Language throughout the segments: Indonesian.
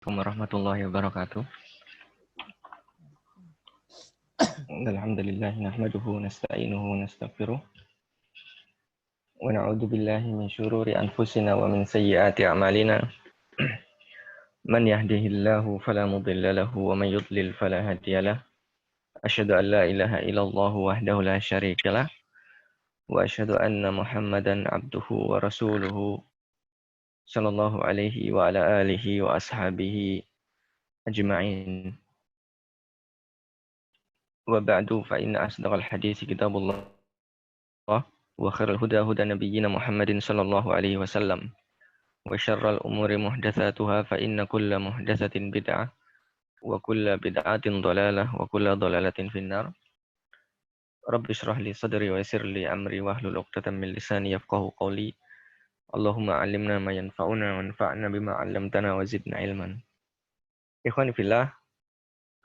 Warahmatullahi wabarakatuh. Alhamdulillah nahmaduhu nasta'inuhu wa nastaghfiruh wa na'udzu billahi min syururi anfusina wa min sayyiati a'malina. Man yahdihillahu fala mudilla lahu wa man yudlil fala hadiyalah. Asyhadu an la ilaha illallah wahdahu la syarikalah wa asyhadu anna Muhammadan abduhu wa rasuluhu sallallahu alaihi wa ala alihi wa ashabihi ajma'in. Wa ba'du fa inna asdaqal hadits kitabullah wa khairal huda huda nabiyyina Muhammadin sallallahu alaihi wasallam wa syarral umuri muhdatsatuha fa inna kulla muhdatsatin bid'ah wa kulla bid'atin dhalalah wa kulla dhalalatin finnar. Rabbi shrah li sadri wa yassir li amri wahlul 'uqdatam min lisani yafqahu qawli. Allahumma 'allimna ma yanfa'una wanfa'na bima 'allamtana wa zidna ilman. Ikhwani fillah,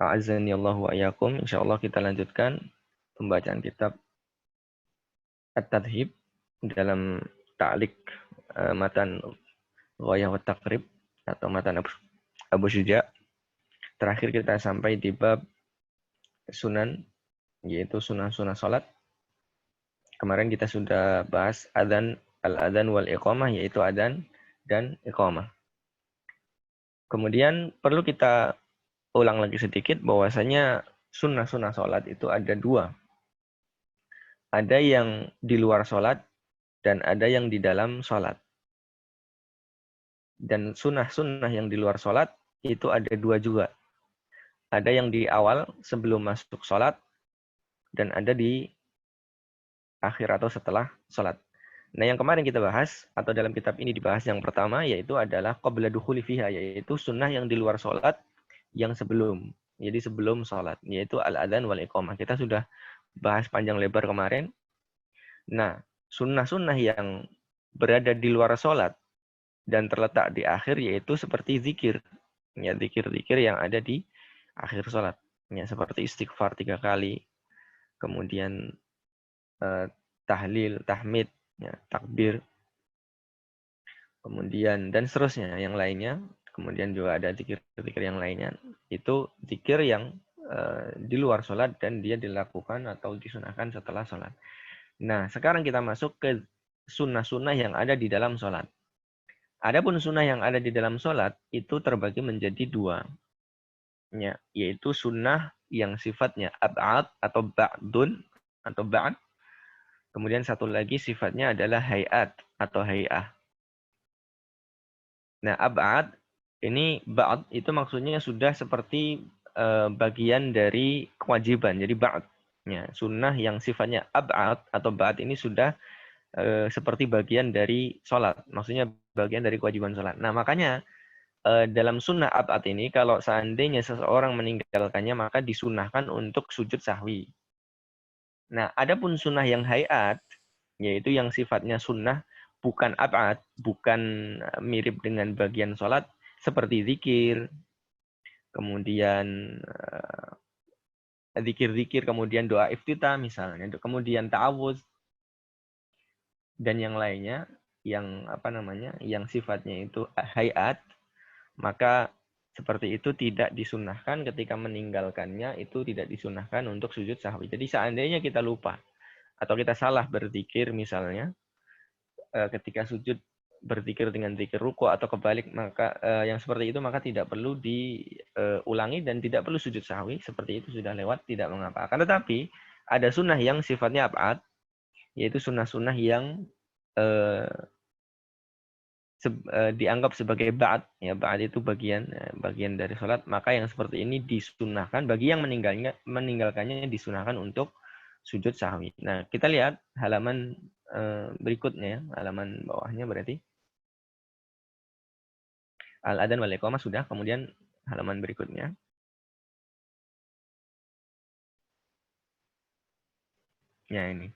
a'azzani Allah wa iyyakum. Insyaallah kita lanjutkan pembacaan kitab At-Tadhib dalam ta'liq matan Ghayah wa Taqrib atau matan Abu Syuja. Terakhir kita sampai di bab sunan, yaitu sunnah-sunnah salat. Kemarin kita sudah bahas adzan, al-adzan wal iqamah, yaitu adzan dan iqamah. Kemudian perlu kita ulang lagi sedikit bahwasanya sunnah-sunnah salat itu ada dua. Ada yang di luar salat dan ada yang di dalam salat. Dan sunnah-sunnah yang di luar salat itu ada dua juga. Ada yang di awal sebelum masuk salat dan ada di akhir atau setelah salat. Nah, yang kemarin kita bahas atau dalam kitab ini dibahas yang pertama yaitu adalah qabla dukhuli fiha, yaitu sunnah yang di luar salat yang sebelum. Jadi sebelum salat, yaitu al-adzan wal iqamah. Kita sudah bahas panjang lebar kemarin. Nah, sunnah-sunnah yang berada di luar salat dan terletak di akhir yaitu seperti zikir. Ya, zikir-zikir yang ada di akhir salat. Ya, seperti istighfar 3 kali. Kemudian tahlil, tahmid, ya, takbir, kemudian dan seterusnya yang lainnya. Kemudian juga ada zikir-zikir yang lainnya. Itu zikir yang di luar sholat dan dia dilakukan atau disunahkan setelah sholat. Nah, sekarang kita masuk ke sunnah-sunnah yang ada di dalam sholat. Adapun sunnah yang ada di dalam sholat itu terbagi menjadi dua. Ya, yaitu sunnah yang sifatnya ab'ad atau ba'dun atau ba'd. Kemudian satu lagi sifatnya adalah hayat atau hay'ah. Nah, ab'ad ini ba'd itu maksudnya sudah seperti bagian dari kewajiban. Jadi ba'd. Ya, sunnah yang sifatnya ab'ad atau ba'd ini sudah seperti bagian dari sholat. Maksudnya bagian dari kewajiban sholat. Nah, makanya dalam sunnah ab'ad ini kalau seandainya seseorang meninggalkannya maka disunahkan untuk sujud sahwi. Nah, adapun sunnah yang hayat, yaitu yang sifatnya sunnah, bukan ab'ad, bukan mirip dengan bagian sholat, seperti zikir, kemudian zikir-zikir, kemudian doa iftitah misalnya, kemudian ta'awudz, dan yang lainnya, yang yang sifatnya itu hayat, maka seperti itu tidak disunahkan ketika meninggalkannya, itu tidak disunahkan untuk sujud sahwi. Jadi seandainya kita lupa, atau kita salah berzikir misalnya, ketika sujud berzikir dengan zikir ruku atau kebalik, maka yang seperti itu maka tidak perlu diulangi dan tidak perlu sujud sahwi, seperti itu sudah lewat, tidak mengapa. Akan tetapi ada sunnah yang sifatnya ab'ad, yaitu sunnah-sunnah yang dianggap sebagai ba'd, ya ba'd itu bagian dari sholat, maka yang seperti ini disunahkan bagi yang meninggalkannya disunahkan untuk sujud sahwi. Nah, kita lihat halaman berikutnya, halaman bawahnya berarti al-adzan wal iqamah sudah, kemudian halaman berikutnya. Ya ini.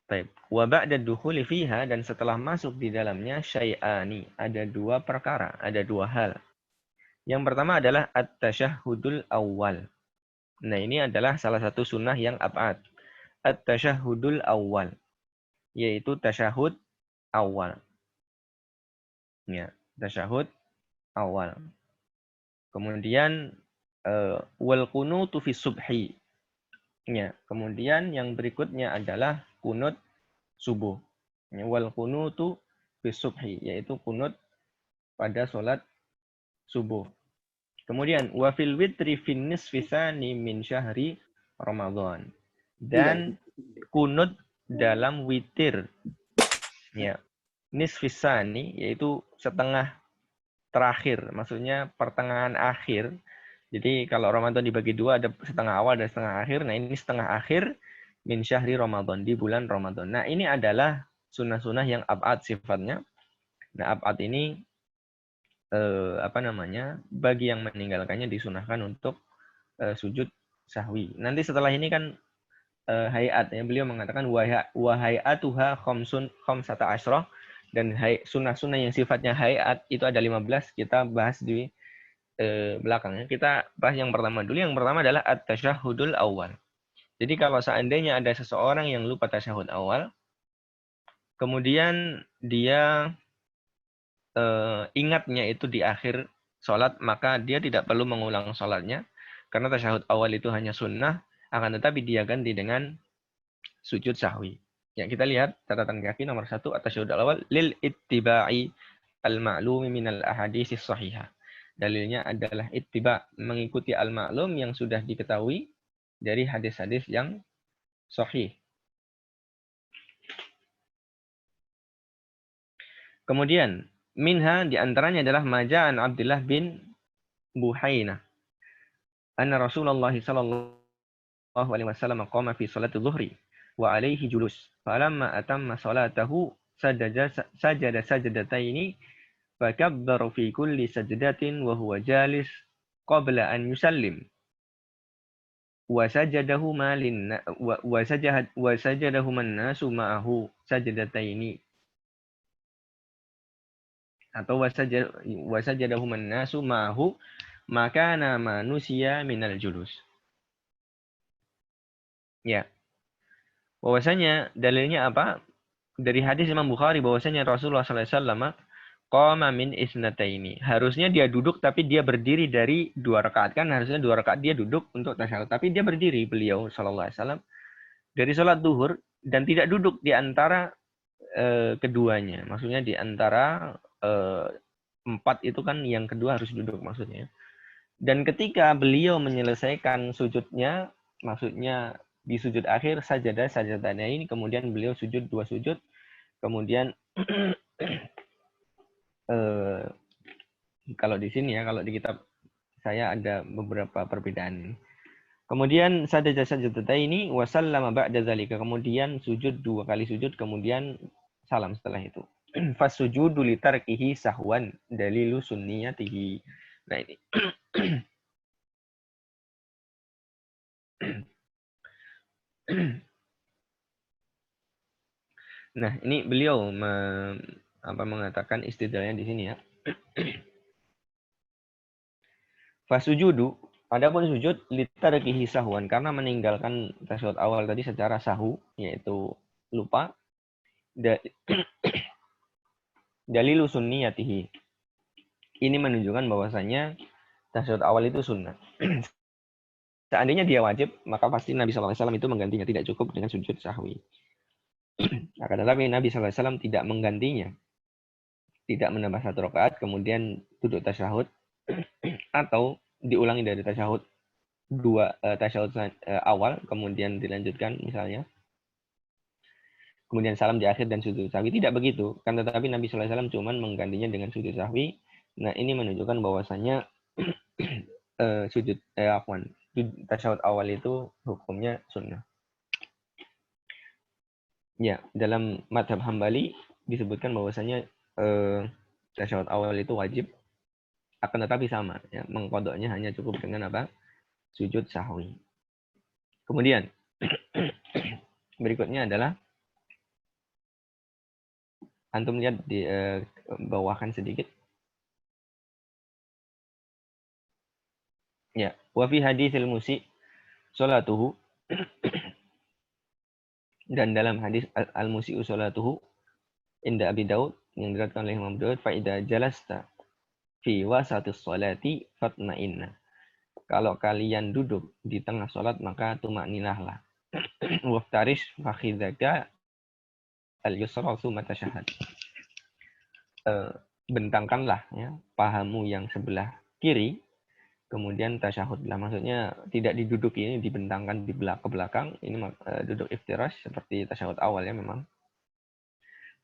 Baik. Wa ba'da dukhuli fiha, dan setelah masuk di dalamnya syai'ani, ada dua perkara, ada dua hal. Yang pertama adalah at-tasyahhudul awal. Nah, ini adalah salah satu sunnah yang ab'ad. At-tasyahhudul awal, yaitu tasyahud awal. Ya, tasyahud awal. Kemudian wal kunutu fi subhi. Ya, kemudian yang berikutnya adalah kunut subuh. Ya, wal kunutu fi subhi, yaitu kunut pada sholat subuh. Kemudian wa fil witri fin nisfi tsani min syahri Ramadan. Dan kunut dalam witir. Ya. Nisfi tsani yaitu setengah terakhir, maksudnya pertengahan akhir. Jadi kalau Ramadan dibagi dua, ada setengah awal dan setengah akhir. Nah, ini setengah akhir min syahri Ramadan, di bulan Ramadan. Nah, ini adalah sunnah-sunnah yang abad sifatnya. Nah, abad ini bagi yang meninggalkannya disunahkan untuk sujud sahwi. Nanti setelah ini kan hayat ya, beliau mengatakan wa hayatuha khamsata asyrah, dan sunnah-sunnah yang sifatnya hayat itu ada 15, kita bahas di belakangnya. Kita bahas yang pertama dulu. Yang pertama adalah at-tasyahhudul awal. Jadi kalau seandainya ada seseorang yang lupa tasyahud awal, kemudian dia ingatnya itu di akhir sholat, maka dia tidak perlu mengulang sholatnya, karena tasyahud awal itu hanya sunnah, akan tetapi dia ganti dengan sujud sahwi. Ya, kita lihat catatan kaki nomor 1, at-tasyahud awal lil ittiba'i al-ma'lumi minal ahaditsis sahihah. Dalilnya adalah ittiba, mengikuti al-ma'lum yang sudah diketahui dari hadis-hadis yang sahih. Kemudian minha diantaranya adalah maja'an Abdullah bin Buhainah anna Rasulullah sallallahu alaihi wasallam qama fi salati dhuhri wa alaihi julus falamma atamma salatahu sajada sajdataini fakabbaru fi kulli sajdatin wa huwa jalis qabla an yusallim wa sajadahuma an-nasu ma'ahu sajdataini, atau wasajadahum an-nasu ma'ahu makana manusia minal julus. Ya. Bahwasanya dalilnya apa? Dari hadis Imam Bukhari bahwasanya Rasulullah SAW qama min isnataini. Harusnya dia duduk tapi dia berdiri dari 2 rakaat. Kan harusnya 2 rakaat dia duduk untuk tasyahud, tapi dia berdiri beliau sallallahu alaihi wasallam dari salat zuhur dan tidak duduk di antara keduanya. Maksudnya di antara 4 itu kan yang kedua harus duduk maksudnya. Dan ketika beliau menyelesaikan sujudnya, maksudnya di sujud akhir sajadahnya ini, kemudian beliau sujud 2 sujud, kemudian kalau di sini ya, kalau di kitab saya ada beberapa perbedaan. Kemudian sajadataini wa sallama ba'da zalika, kemudian sujud 2 kali sujud, kemudian salam setelah itu. Fasujudu li tarkihi sahwan dalilu sunniyatihi. Nah ini. Nah, ini beliau mengatakan istidlalnya di sini ya. Fasujudu, adapun sujud litarkihi sahwan, karena meninggalkan tasyahud awal tadi secara sahu, yaitu lupa. Dalilu sunniyatihi. Ini menunjukkan bahwasanya tasyahud awal itu sunnah. Seandainya dia wajib, maka pasti Nabi SAW itu menggantinya, tidak cukup dengan sujud sahwi. Akan tetapi Nabi SAW tidak menggantinya, tidak menambah 1 rakaat, kemudian duduk tasyahud, atau diulangi dari tasyahud awal, kemudian dilanjutkan misalnya, kemudian salam di akhir dan sujud sahwi. Tidak begitu, kan tetapi Nabi SAW cuma menggantinya dengan sujud sahwi. Nah, ini menunjukkan bahwasanya tasyahud awal itu hukumnya sunnah. Ya, dalam madhab Hambali disebutkan bahwasanya tasyahud awal itu wajib, akan tetapi sama ya, mengkodoknya hanya cukup dengan apa? Sujud sahwi. Kemudian berikutnya adalah antum lihat di bawahkan sedikit. Ya, wa fi haditsil musi salatuhu, dan dalam hadis al-musi'u salatuhu inda Abi Daud yang diriwayatkan oleh Imam Daud, fa idza jalasta fi wasatis sholati fatma'inna. Kalau kalian duduk di tengah sholat maka tumakninahlah. Waftarish fakhidaka al-yusra tsumma tashahhad. Bentangkanlah ya pahamu yang sebelah kiri, kemudian tasyahudlah. Maksudnya tidak diduduki, ini dibentangkan di ke belakang. Ini duduk iftirash seperti tasyahud awal ya memang.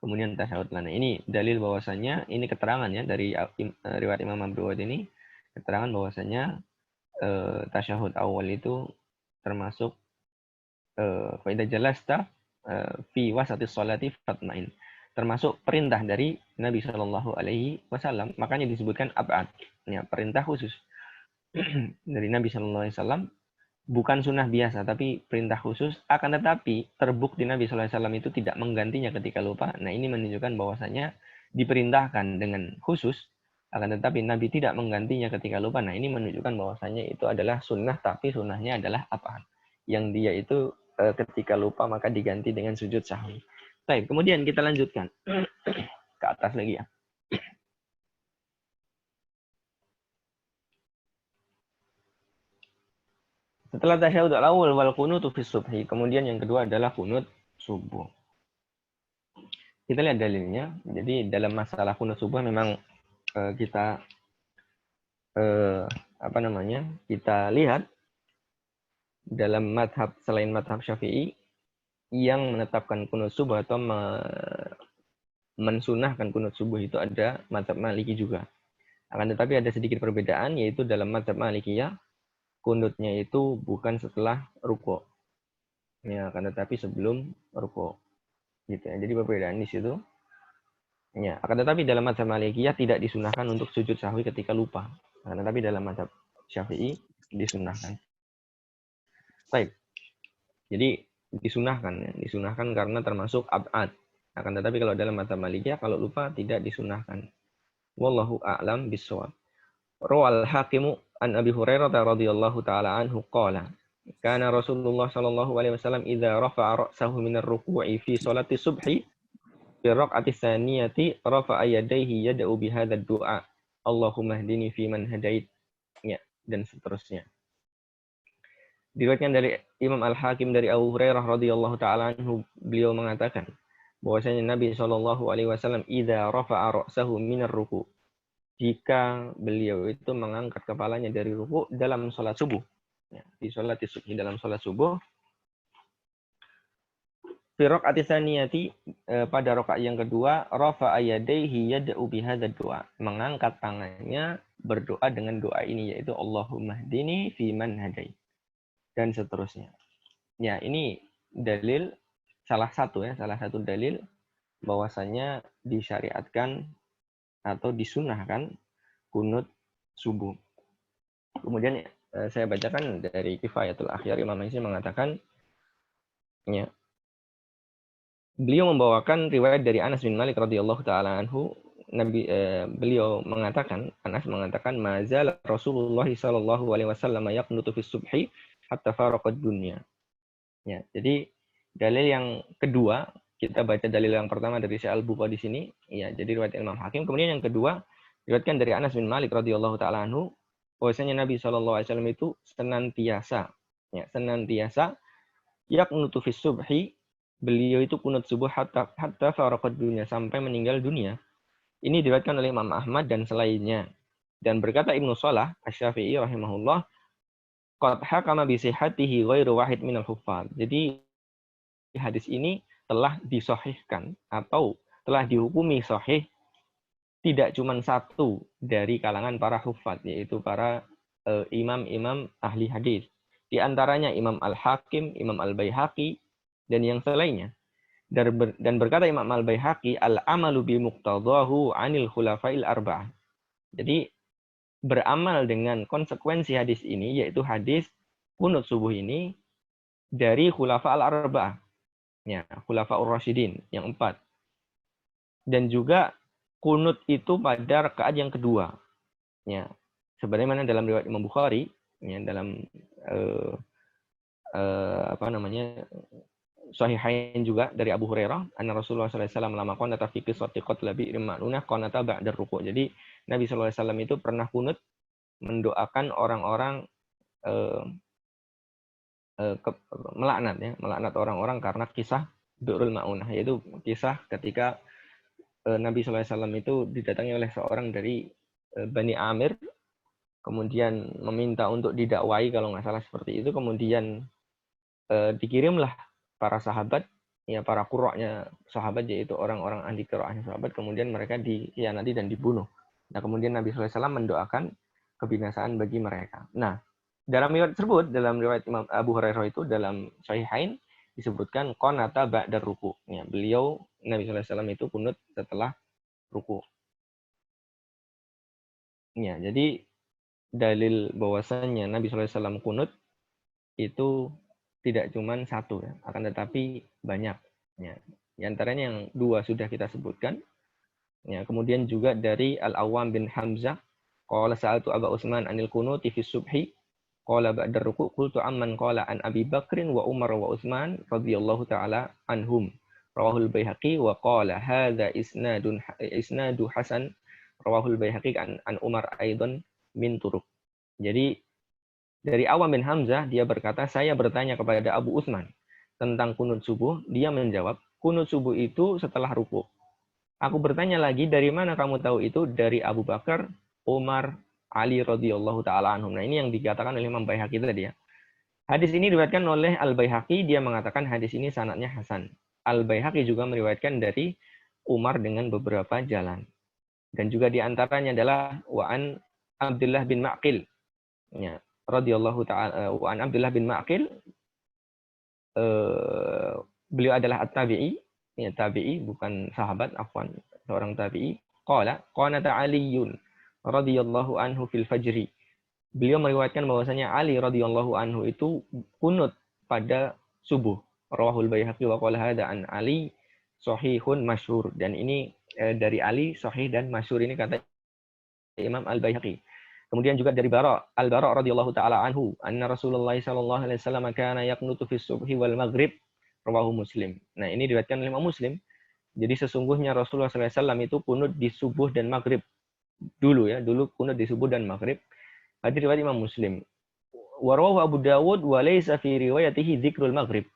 Kemudian tasyahud lana. Ini dalil bahwasanya ini keterangan ya dari riwayat Imam Abu Dawud ini, keterangan bahwasanya tasyahud awal itu termasuk fa idza jalasta fi wasati sholati fatma'in. Termasuk perintah dari Nabi Shallallahu alaihi wasallam, makanya disebutkan ab'ad. Ya, perintah khusus dari Nabi Shallallahu alaihi wasallam, bukan sunnah biasa tapi perintah khusus, akan tetapi terbukti Nabi Shallallahu alaihi wasallam itu tidak menggantinya ketika lupa. Nah, ini menunjukkan bahwasanya diperintahkan dengan khusus, akan tetapi Nabi tidak menggantinya ketika lupa. Nah, ini menunjukkan bahwasanya itu adalah sunnah, tapi sunnahnya adalah apa? Yang dia itu ketika lupa maka diganti dengan sujud sahwi. Baik, kemudian kita lanjutkan ke atas lagi ya. Setelah tasyahud al-awwal wal qunutu fi subhi, kemudian yang kedua adalah kunut subuh. Kita lihat dalilnya. Jadi dalam masalah kunut subuh memang kita kita lihat dalam madhab selain madhab Syafi'i yang menetapkan kunut subuh atau mensunahkan kunut subuh itu ada madhab Maliki juga. Akan tetapi ada sedikit perbedaan, yaitu dalam madhab Malikiyah kunutnya itu bukan setelah ruku'. Ya, akan tetapi sebelum ruku'. Gitu ya. Jadi perbedaan di situ. Ya, akan tetapi dalam madhab Malikiyah tidak disunahkan untuk sujud sahwi ketika lupa. Akan tetapi dalam madhab Syafi'i disunahkan. Baik. Jadi disunahkan ya. Disunahkan karena termasuk ab'ad. Akan tetapi kalau dalam madhab Malikiyah kalau lupa tidak disunahkan. Wallahu a'lam bishawab. Rawal Hakimu an Abi Hurairah radhiyallahu taala anhu qala kana Rasulullah sallallahu alaihi wasallam idza rafa'a ra'sahu min ar-ruku'i fi sholati subhi fi raq'ati tsaniyati rafa'a yadayhi yad'u bi hadzal du'a Allahumma hdini fi man hadait ya, dan seterusnya. Diriwayatkan dari Imam Al-Hakim dari Abu Hurairah radhiyallahu taala anhu, beliau mengatakan bahwasanya Nabi sallallahu alaihi wasallam idza rafa'a ra'sahu min ar-ruku', jika beliau itu mengangkat kepalanya dari ruku dalam sholat subuh, ya, di sholat subuh, dalam sholat subuh, fi raq'ati tsaniyati, pada rakaat yang kedua, rafa'a yadayhi yad'u bihadzal du'a, mengangkat tangannya berdoa dengan doa ini, yaitu Allahumma hdini fi man hadait, dan seterusnya. Ya, ini dalil salah satu dalil bahwasanya disyariatkan atau disunahkan kunut subuh. Kemudian saya bacakan dari Kifayatul Akhyar, Imam Maisi mengatakan, ya, beliau membawakan riwayat dari Anas bin Malik radhiyallahu taala anhu. Beliau mengatakan, Anas mengatakan, mazal Rasulullah sallallahu alaihi wasallam yaqnutu fi subhi hatta faraqad dunya. Ya, jadi dalil yang kedua, kita baca dalil yang pertama dari Syekh Al-Bukhari di sini, ya, jadi riwayat Imam Hakim. Kemudian yang kedua diriwayatkan dari Anas bin Malik radhiyallahu taala anhu, bahwasanya Nabi sallallahu alaihi wasallam itu senantiasa yaqnutu fi subhi, beliau itu kunut subuh hatta faraqad dunya, sampai meninggal dunia. Ini diriwayatkan oleh Imam Ahmad dan selainnya. Dan berkata Ibnu Shalah Asy-Syafi'i rahimahullah, qad hakama bi sihhatihi ghairu wahid minal huffaz. Jadi hadis ini telah disahihkan atau telah dihukumi sahih tidak cuma satu dari kalangan para huffaz, yaitu para imam-imam ahli hadis. Di antaranya Imam Al-Hakim, Imam Al-Baihaqi, dan yang selainnya. Dan berkata Imam Al-Baihaqi, al-amalu bi muqtadahu anil khulafail arba'ah. Jadi beramal dengan konsekuensi hadis ini, yaitu hadis kunut subuh ini dari khulafa al-arba'ah, ya, khulafa ur-rasyidin yang 4. Dan juga kunut itu pada rakaat yang kedua, ya, sebagaimana dalam riwayat Imam Bukhari, ya, dalam Sahihain juga dari Abu Hurairah, anna Rasulullah sallallahu alaihi wasallam lama qanata fi qissati qatl bi'r ma'unah qanata ba'da ruku'. Jadi Nabi sallallahu alaihi wasallam itu pernah kunut mendoakan orang-orang melaknat ya, melaknat orang-orang karena kisah Bi'rul Ma'unah, yaitu kisah ketika Nabi sallallahu alaihi wasallam itu didatangi oleh seorang dari Bani Amir, kemudian meminta untuk didakwai kalau nggak salah seperti itu, kemudian dikirimlah para sahabat, ya para qurra'nya sahabat, yaitu orang-orang ahli qira'ahnya sahabat, kemudian mereka dikhianati dan dibunuh. Nah, kemudian Nabi sallallahu alaihi wasallam mendoakan kebinasaan bagi mereka. Nah, dalam riwayat tersebut, dalam riwayat Imam Abu Hurairah itu dalam Sahihain disebutkan qanata ba'da ruku'. Ya, beliau Nabi sallallahu alaihi wasallam itu kunut setelah ruku'. Ya, jadi dalil bahwasannya Nabi sallallahu alaihi wasallam kunut itu tidak cuma satu ya, akan tetapi banyak. Ya. Di antaranya yang dua sudah kita sebutkan. Ya, kemudian juga dari Al-Awwam bin Hamzah, qala sa'altu Aba Utsman anil kunuti fi subhi, qala ba'da ruku' qultu amman qala an Abi Bakrin wa Umar wa Utsman radhiyallahu taala anhum. Rawahul Baihaqi wa qala hadza isnadu hasan, rawahul Baihaqi an Umar aidan min turuq. Jadi dari Awam bin Hamzah, dia berkata, saya bertanya kepada Abu Utsman tentang kunut subuh. Dia menjawab, kunut subuh itu setelah ruku'. Aku bertanya lagi, dari mana kamu tahu itu? Dari Abu Bakar, Umar, Ali radhiyallahu taala anhum. Nah, ini yang dikatakan oleh Imam Baihaqi tadi ya. Hadis ini diriwayatkan oleh Al-Baihaqi, dia mengatakan hadis ini sanadnya hasan. Al-Baihaqi juga meriwayatkan dari Umar dengan beberapa jalan. Dan juga diantaranya adalah wa'an Abdullah bin Ma'qil. Ya, radhiyallahu taala an Abdullah bin Ma'qil, beliau adalah at-tabi'i, ya tabi'i bukan sahabat, afwan, seorang tabi'i. Qala qanata Aliyun radhiyallahu anhu fil fajri. Beliau meriwayatkan bahwasanya Ali radhiyallahu anhu itu kunut pada subuh. Rawahul Baihaqi wa qala hadza an Ali sahihun masyhur, dan ini dari Ali sahih dan masyhur, ini kata Imam Al-Baihaqi. Kemudian juga dari Al-Bara radhiyallahu taala anhu, anna Rasulullah sallallahu alaihi wasallam kana yaqnutu fi subhi wal maghrib, rawahu Muslim. Nah, ini diriwayatkan oleh Imam Muslim. Jadi sesungguhnya Rasulullah sallallahu alaihi wasallam itu kunut di subuh dan maghrib. Dulu kunut di subuh dan maghrib. Hadis riwayat Imam Muslim. Wa rawahu Abu Dawud wa laysa fi riwayatihi dzikrul maghrib.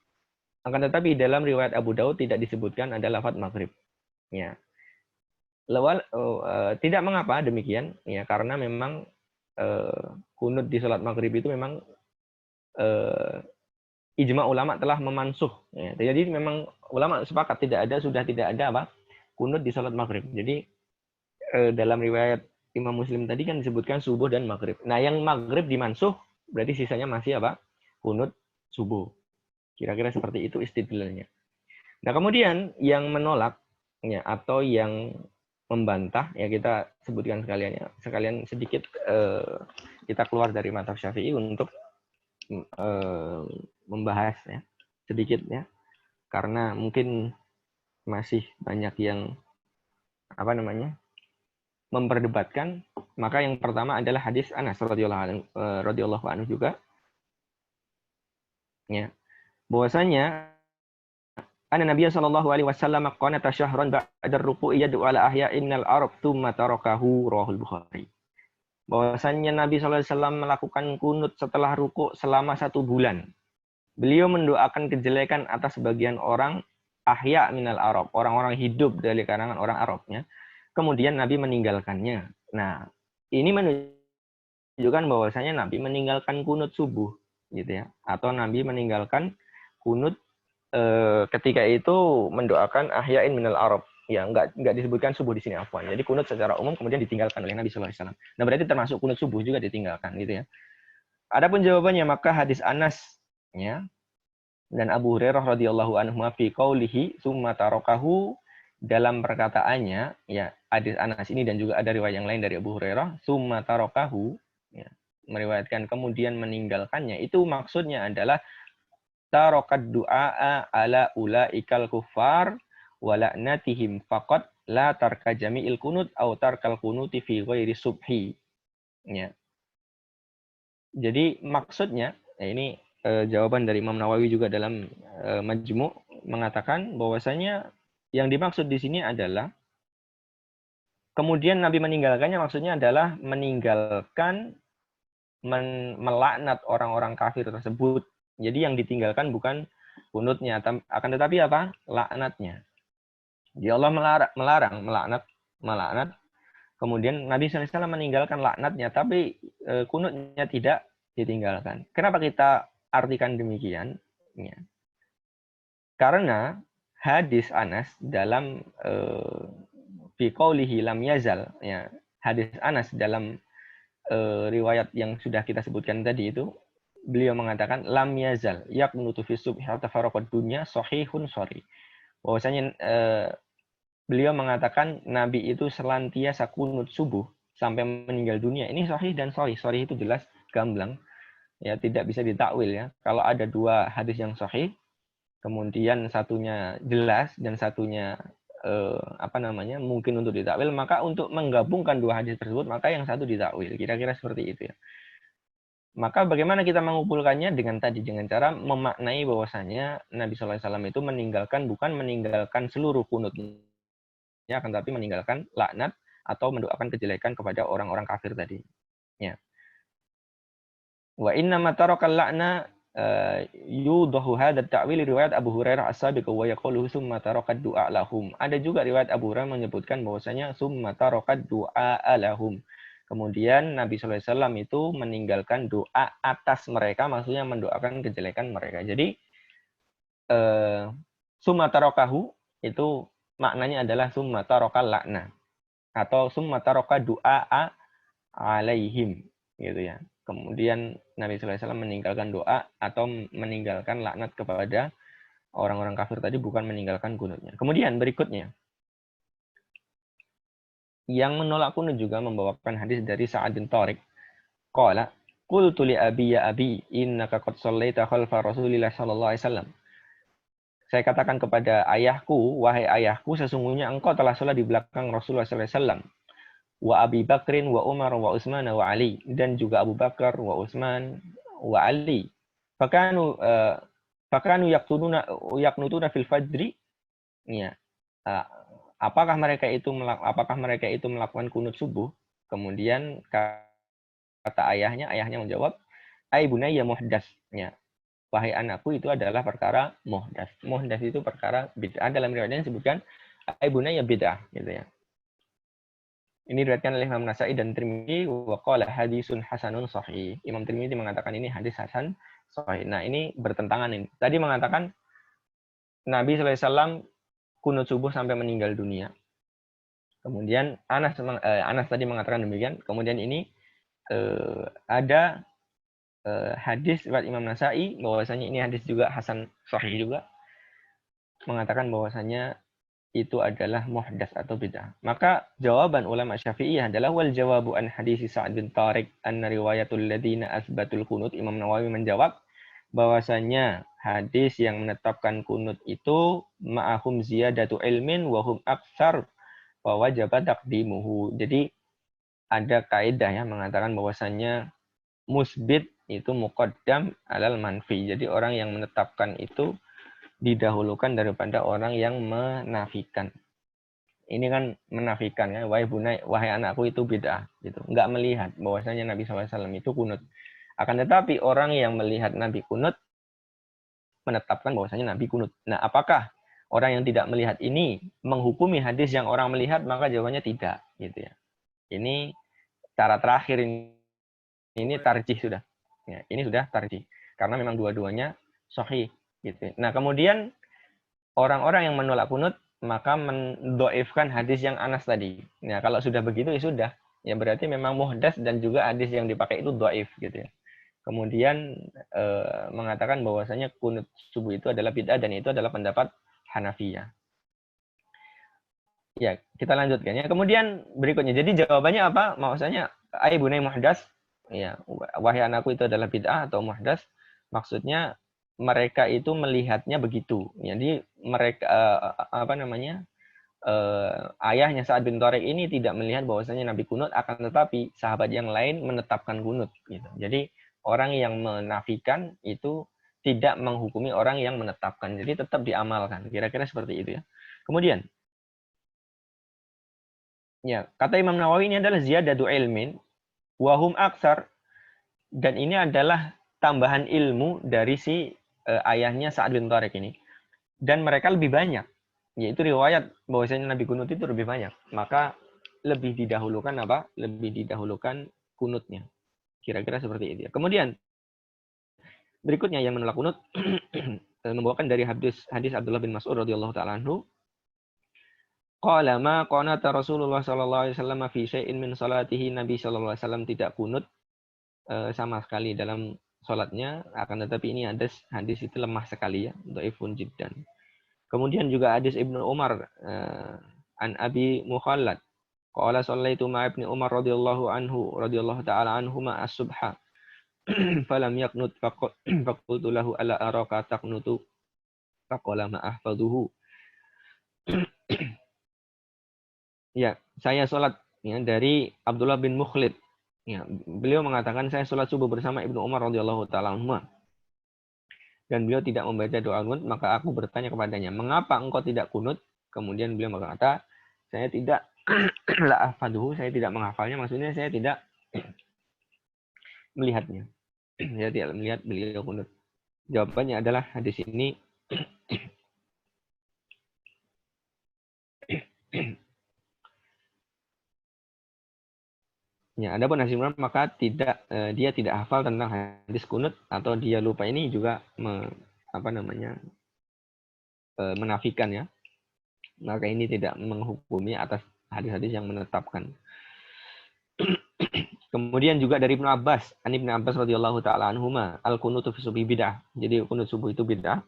Akan tetapi dalam riwayat Abu Dawud tidak disebutkan ada lafaz maghrib. Ya. Tidak mengapa demikian, ya, karena memang kunut di salat maghrib itu memang ijma ulama telah memansuh. Ya. Jadi memang ulama sepakat sudah tidak ada apa kunut di salat maghrib. Jadi dalam riwayat Imam Muslim tadi kan disebutkan subuh dan maghrib. Nah, yang maghrib dimansuh, berarti sisanya masih apa? Kunut subuh. Kira-kira seperti itu istidlalnya. Nah, kemudian yang menolak ya, atau yang membantah, ya kita sebutkan sekalian sedikit, kita keluar dari mazhab Syafi'i untuk membahas ya sedikit ya, karena mungkin masih banyak yang memperdebatkan. Maka yang pertama adalah hadis Anas radhiyallahu anhu juga, ya, bahwasanya anna Nabiy sallallahu alaihi wasallam qanata syahran ba'da ruku'i yad'u ala ahya'in minal arab tsumma tarakahu, rawahul Bukhari. Bahwasannya Nabi sallallahu alaihi wasallam melakukan kunut setelah ruku' selama 1 bulan. Beliau mendoakan kejelekan atas sebagian orang ahya minal arab, orang-orang hidup dari kalangan orang Arabnya. Kemudian Nabi meninggalkannya. Nah, ini menunjukkan bahwasanya Nabi meninggalkan kunut subuh, gitu ya, atau Nabi meninggalkan kunut ketika itu mendoakan ahya'in minal arab. Ya, enggak disebutkan subuh di sini, afwan. Jadi kunut secara umum kemudian ditinggalkan oleh Nabi sallallahu alaihi wasallam. Nah, berarti termasuk kunut subuh juga ditinggalkan, gitu ya. Adapun jawabannya, maka hadis Anas ya dan Abu Hurairah radhiyallahu anhu fi qaulihi tsumma tarakahu, dalam perkataannya, ya, hadis Anas ini dan juga ada riwayat yang lain dari Abu Hurairah, tsumma tarakahu, ya, meriwayatkan kemudian meninggalkannya, itu maksudnya adalah tarokat du'a ala ulaikal kufar wa la'natihim faqat la tarka jami'il kunut au tarkal kunuti fi ghairi subhi. Ya. Jadi maksudnya, ya ini jawaban dari Imam Nawawi juga dalam Majmu', mengatakan bahwasanya yang dimaksud di sini adalah kemudian Nabi meninggalkannya, maksudnya adalah meninggalkan melaknat orang-orang kafir tersebut. Jadi yang ditinggalkan bukan kunutnya, akan tetapi apa? Laknatnya. Jadi Allah melarang melaknat. Kemudian Nabi SAW meninggalkan laknatnya, tapi kunutnya tidak ditinggalkan. Kenapa kita artikan demikian? Ya. Karena hadis Anas dalam fi qaulihi lam yazal, ya, hadis Anas dalam riwayat yang sudah kita sebutkan tadi itu, beliau mengatakan lam yazal yaqnutu fi subhi hatta faraqad dunya sahihun sahih. Bahwasanya beliau mengatakan Nabi itu senantiasa kunut subuh sampai meninggal dunia. Ini sahih dan sahih. Sahih itu jelas gamblang, ya, tidak bisa ditakwil, ya. Kalau ada dua hadis yang sahih, kemudian satunya jelas dan satunya mungkin untuk ditakwil, maka untuk menggabungkan dua hadis tersebut maka yang satu ditakwil. Kira-kira seperti itu, ya. Maka bagaimana kita mengumpulkannya dengan cara memaknai bahwasanya Nabi SAW itu bukan meninggalkan seluruh kunutnya, akan tapi meninggalkan laknat atau mendoakan kejelekan kepada orang-orang kafir tadi. Ya. Wa inna ma tarakal la'na yudahu hadha ta'wil riwayat Abu Hurairah as-sabiq wa yaqulu summa tarakat du'a lahum. Ada juga riwayat Abu Hurairah menyebutkan bahwasanya summa tarakat du'a lahum. Kemudian Nabi SAW itu meninggalkan doa atas mereka, maksudnya mendoakan kejelekan mereka. Jadi summa tarakahu itu maknanya adalah summa tarakal la'na atau summa taraka du'a alaihim, gitu, ya. Kemudian Nabi SAW meninggalkan doa atau meninggalkan laknat kepada orang-orang kafir tadi, bukan meninggalkan kunutnya. Kemudian berikutnya, yang menolak kunut juga membawakan hadis dari Sa'ad bin Tariq. Qala, qultu li abi ya abi, innaka qad shallaita khalfa Rasulillah sallallahu alaihi wasallam. Saya katakan kepada ayahku, wahai ayahku, sesungguhnya engkau telah salat di belakang Rasulullah sallallahu alaihi wasallam. Wa Abi Bakrin wa Umar wa Utsman wa Ali, dan juga Abu Bakar wa Utsman wa Ali. Fakanu yaqnutuna fil fajri, ya. Apakah mereka itu melakukan kunut subuh? Kemudian kata ayahnya menjawab, ai bunayya muhdas, ya. Wahai anakku, itu adalah perkara muhdas. Muhdas itu perkara bid'ah. Dalam riwayatnya disebutkan ai bunayya bid'ah, gitu, ya. Ini diriwayatkan oleh Imam Nasa'i dan Tirmidzi, wa qala hadisun hasanun sahih. Imam Tirmidzi mengatakan ini hadis hasan sahih. Nah, ini bertentangan ini. Tadi mengatakan Nabi SAW kunut subuh sampai meninggal dunia. Kemudian Anas tadi mengatakan demikian. Kemudian ini ada hadis riwayat Imam Nasa'i bahwasanya ini hadis juga hasan sahih juga, mengatakan bahwasanya itu adalah muhdas atau bid'ah. Maka jawaban ulama Syafi'iyah adalah wal jawabu an hadis Sa'ad bin Tariq anna riwayatul ladzina asbatul kunut. Imam Nawawi menjawab bahwasanya hadis yang menetapkan kunut itu ma'ahum ziyadatu ilmin wa hum aktsar wa wajaba taqdimuhu. Jadi ada kaidah yang mengatakan bahwasanya musbit itu muqaddam alal manfi. Jadi orang yang menetapkan itu didahulukan daripada orang yang menafikan. Ini kan menafikan, ya, wahai anakku, itu bid'ah, gitu. Enggak melihat bahwasanya Nabi SAW itu kunut. Akan tetapi orang yang melihat Nabi kunut menetapkan bahwasanya Nabi kunut. Nah, apakah orang yang tidak melihat ini menghukumi hadis yang orang melihat? Maka jawabannya tidak, gitu, ya. Ini cara terakhir ini tarjih sudah. Ya, ini sudah tarjih karena memang dua-duanya sahih, gitu. Nah, kemudian orang-orang yang menolak kunut maka mendoifkan hadis yang Anas tadi. Nah, kalau sudah begitu ya sudah. Ya berarti memang muhdas dan juga hadis yang dipakai itu doif, gitu, ya. Kemudian mengatakan bahwasanya kunut subuh itu adalah bid'ah dan itu adalah pendapat Hanafiyah. Ya, kita lanjutkan, ya. Kemudian berikutnya. Jadi jawabannya apa? Maksudnya ai bunai muhdas, ya, wahai anakku, itu adalah bid'ah atau muhdas. Maksudnya mereka itu melihatnya begitu. Jadi mereka ayahnya Sa'ad bin Tariq ini tidak melihat bahwasanya Nabi kunut, akan tetapi sahabat yang lain menetapkan kunut, gitu. Jadi orang yang menafikan itu tidak menghukumi orang yang menetapkan. Jadi tetap diamalkan. Kira-kira seperti itu ya. Kemudian, ya, kata Imam Nawawi ini adalah ziyadatu ilmin wahum aksar, dan ini adalah tambahan ilmu dari si ayahnya Sa'ad bin Tariq ini. Dan mereka lebih banyak, yaitu riwayat bahwasanya Nabi kunut itu lebih banyak. Maka lebih didahulukan apa? Lebih didahulukan kunutnya. Kira-kira seperti itu ya. Kemudian berikutnya yang menolak kunut membawakan dari hadis Abdullah bin Mas'ud radhiyallahu taala anhu, qala ma qanata Rasulullah sallallahu alaihi wasallam fi syai'in min salatihi, Nabi sallallahu alaihi wasallam tidak kunut sama sekali dalam salatnya, akan tetapi ini hadis itu lemah sekali ya, dhaifun jiddan. Kemudian juga hadis Ibnu Umar an Abi Mukhallad qala shallaitu ma Ibnu Umar radhiyallahu anhu radhiyallahu taala anhuma as-subha falam yaknut faqultu lahu ala araka taqnutu faqala ma ahfaduhu. Ya, saya sholat ya, dari Abdullah bin Mukhlid. Ya, beliau mengatakan saya sholat subuh bersama Ibnu Umar radhiyallahu taala anhu. Dan beliau tidak membaca doa kunut, maka aku bertanya kepadanya, mengapa engkau tidak kunut? Kemudian beliau berkata, saya tidak la ahfaduhu, saya tidak menghafalnya, maksudnya saya tidak melihatnya. Saya tidak melihat beliau kunut. Jawabannya adalah hadis ini ya, adapun hadis Imran maka dia tidak hafal tentang hadis kunut atau dia lupa, ini juga menafikan ya. Maka ini tidak menghukumi atas hadis-hadis yang menetapkan. Kemudian juga dari Ibnu Abbas, Ibnu Abbas radhiyallahu taala anhuma, al-kunutu fi subhi bid'ah. Jadi kunut subuh itu bid'ah.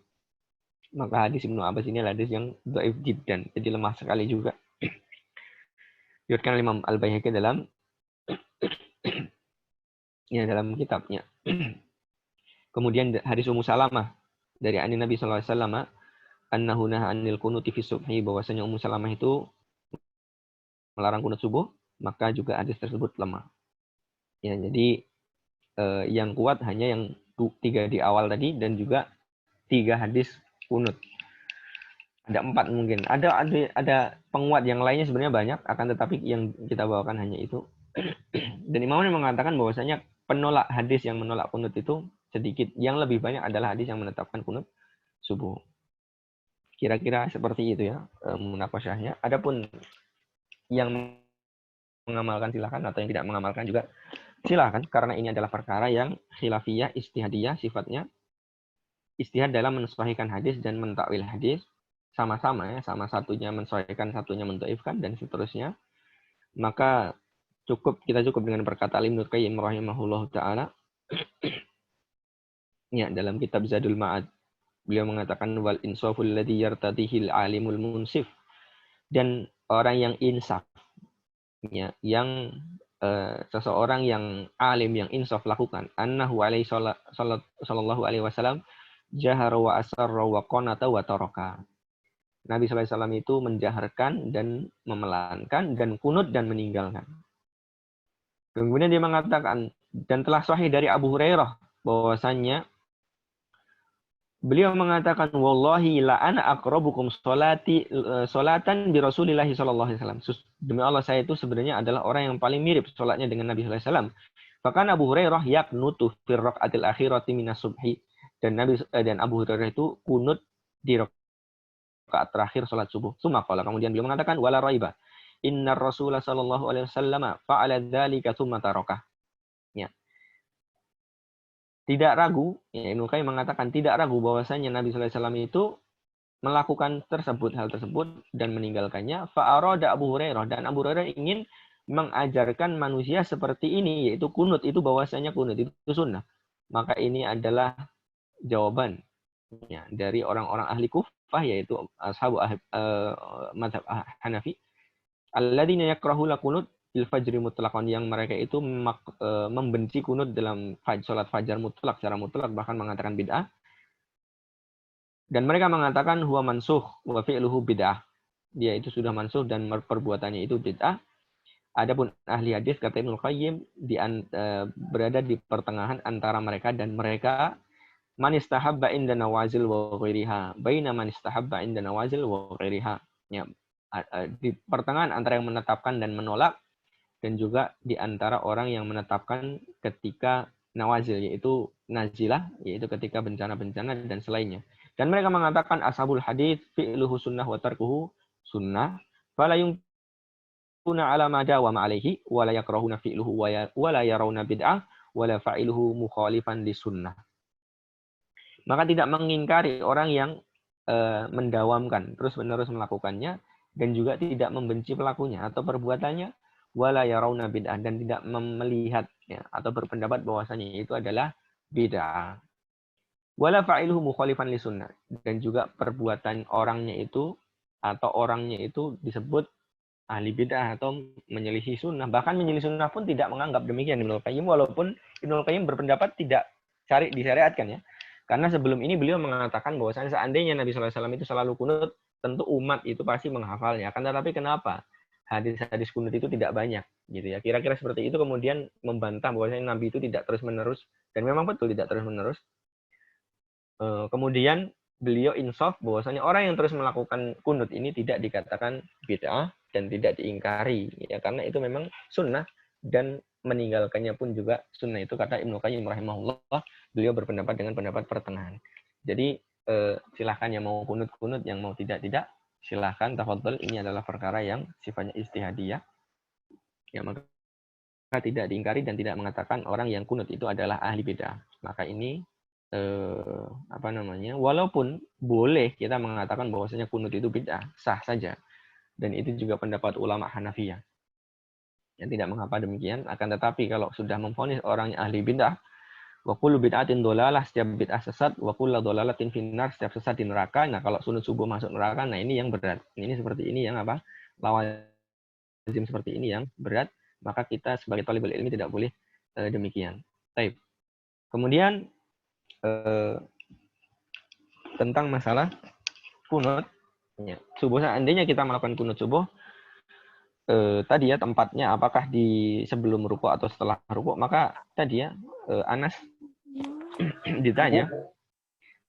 Maka hadis Ibnu Abbas ini adalah hadis yang dhaif jiddan, jadi lemah sekali juga. Diriwayatkan Imam Al-Baihaqi dalam kitabnya. Kemudian hadis Ummu Salamah dari Nabi sallallahu alaihi wasallam, annahu naha 'anil kunuti fi subhi, bahwasanya Ummu Salamah itu melarang kunut subuh, maka juga hadis tersebut lemah. Ya, jadi yang kuat hanya yang 3 di awal tadi dan juga 3 hadis kunut. Ada 4 mungkin. Ada penguat yang lainnya sebenarnya banyak, akan tetapi yang kita bawakan hanya itu. Dan Imam mengatakan bahwasanya penolak hadis yang menolak kunut itu sedikit. Yang lebih banyak adalah hadis yang menetapkan kunut subuh. Kira-kira seperti itu ya munaqasyahnya. Adapun yang mengamalkan silakan, atau yang tidak mengamalkan juga silakan, karena ini adalah perkara yang khilafiyah, ijtihadiyah sifatnya. Ijtihad dalam mensahihkan hadis dan mentakwil hadis sama-sama ya, sama satunya mensahihkan, satunya mendhaifkan dan seterusnya. Maka kita cukup dengan perkataan Ibnu Qayyim rahimahullah taala ya, dalam kitab Zadul Ma'ad. Beliau mengatakan wal insaful ladzi yartadihil alimul munsif, dan orang yang insaf ya, yang seseorang yang alim yang insaf lakukan, annahu alaihi sallallahu alaihi wasallam jahara wa asarra wa qanata wa taraka. Nabi sallallahu alaihi wasallam itu menjaharkan dan memelankan dan kunut dan meninggalkan. Kemudian dia mengatakan, dan telah sahih dari Abu Hurairah bahwasannya beliau mengatakan, wallahi la ana aqrabukum salatan bi Rasulillah sallallahu alaihi wasallam. Demi Allah, saya itu sebenarnya adalah orang yang paling mirip salatnya dengan Nabi sallallahu alaihi wasallam. Bahkan Abu Hurairah yaqnutu fi raqatil akhirati minas subhi, dan Abu Hurairah itu kunut di rakaat terakhir salat subuh. Tsumma qala, kemudian beliau mengatakan, wala raiba innar Rasulullah sallallahu alaihi wasallam fa'ala dzalika tsumma tarakah. Ya. Tidak ragu, ya, Ibnu Qayyim mengatakan tidak ragu bahwasanya Nabi sallallahu alaihi wasallam itu melakukan hal tersebut dan meninggalkannya. Fa'arada Abu Hurairah, dan Abu Hurairah ingin mengajarkan manusia seperti ini, yaitu kunut itu, bahwasanya kunut itu sunnah. Maka ini adalah jawaban ya, dari orang-orang ahli Kufah, yaitu ashabu mazhab Hanafi, alladzina yakrahul kunut fil fajri mutlaqan, yang mereka itu membenci kunut dalam salat fajar mutlak secara mutlak, bahkan mengatakan bid'ah. Dan mereka mengatakan huwa mansuh wa fi'luhu bid'ah. Dia itu sudah mansuh dan perbuatannya itu bid'ah. Adapun ahli hadis, kata Ibnu Qayyim, berada di pertengahan antara mereka, dan mereka man istahabba inda nawazil wa ghairiha baina man istahabba inda nawazil wa ghairiha. Ya, di pertengahan antara yang menetapkan dan menolak, dan juga di antara orang yang menetapkan ketika nawazil, yaitu nazilah, yaitu ketika bencana-bencana dan selainnya. Dan mereka mengatakan ashabul hadits fi'luhu sunnah wa tarkuhu sunnah, fala yumkuna ala ma dawama alaihi wa la yakrahuna fi'luhu wa la yarawna bid'ah wa la fa'iluhu mukhalifan li sunnah. Maka tidak mengingkari orang yang mendawamkan, terus-menerus melakukannya, dan juga tidak membenci pelakunya atau perbuatannya, wala yarawna bid'ah, dan tidak melihat atau berpendapat bahwasanya itu adalah bid'ah. Wala fa'iluhu mukhalifan li sunnah, dan juga perbuatan orangnya itu atau orangnya itu disebut ahli bid'ah atau menyelisih sunnah. Bahkan menyelisih sunnah pun tidak menganggap demikian Ibnu Qayyim, walaupun Ibnu Qayyim berpendapat tidak disyariatkan ya. Karena sebelum ini beliau mengatakan bahwasanya seandainya Nabi SAW itu selalu kunut, tentu umat itu pasti menghafalnya. Akan tetapi kenapa hadis-hadis kunut itu tidak banyak, gitu ya? Kira-kira seperti itu, kemudian membantah bahwasanya Nabi itu tidak terus-menerus, dan memang betul tidak terus-menerus. Kemudian beliau insaf bahwasanya orang yang terus melakukan kunut ini tidak dikatakan bid'ah dan tidak diingkari, ya, karena itu memang sunnah, dan meninggalkannya pun juga sunnah. Itu kata Ibnu Qayyim rahimahullah, beliau berpendapat dengan pendapat pertengahan. Jadi silahkan yang mau kunut-kunut, yang mau tidak silahkan, tafadhol. Ini adalah perkara yang sifatnya ijtihadiyah, ya, maka tidak diingkari dan tidak mengatakan orang yang kunut itu adalah ahli bid'ah. Maka ini walaupun boleh kita mengatakan bahwasanya kunut itu bid'ah, sah saja, dan itu juga pendapat ulama Hanafiyah. Yang tidak mengapa demikian, akan tetapi kalau sudah memvonis orangnya ahli bid'ah, wa kullu bid'atin dhalalah, setiap bid'ah sesat, wa kullu dhalalatin finnar, setiap sesat di neraka. Nah, kalau sunut subuh masuk neraka, nah ini yang berat. Ini seperti ini yang apa? Lawazim seperti ini yang berat, maka kita sebagai thalibul ilmi tidak boleh demikian. Baik. Kemudian tentang masalah kunut ya, subuh, seandainya kita melakukan kunut subuh, tadi ya tempatnya apakah di sebelum rukuk atau setelah rukuk, maka tadi ya Anas ditanya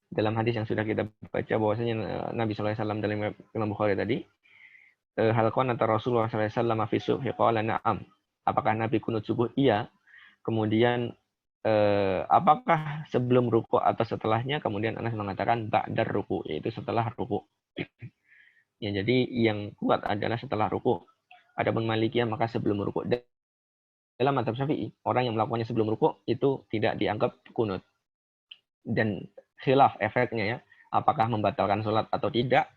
dalam hadis yang sudah kita baca bahwasanya Nabi SAW dalam Imam Bukhari tadi, hal qanata Rasulullah SAW fi subhi, qala na'am, apakah Nabi kunut subuh? Iya. Kemudian apakah sebelum rukuk atau setelahnya? Kemudian Anas mengatakan ba'dar rukuk, yaitu setelah rukuk. Ya, jadi yang kuat adalah setelah rukuk. Adapun Malikiyah maka sebelum rukuk. Dalam mazhab Syafi'i, orang yang melakukannya sebelum rukuk itu tidak dianggap kunut. Dan khilaf efeknya ya, apakah membatalkan sholat atau tidak,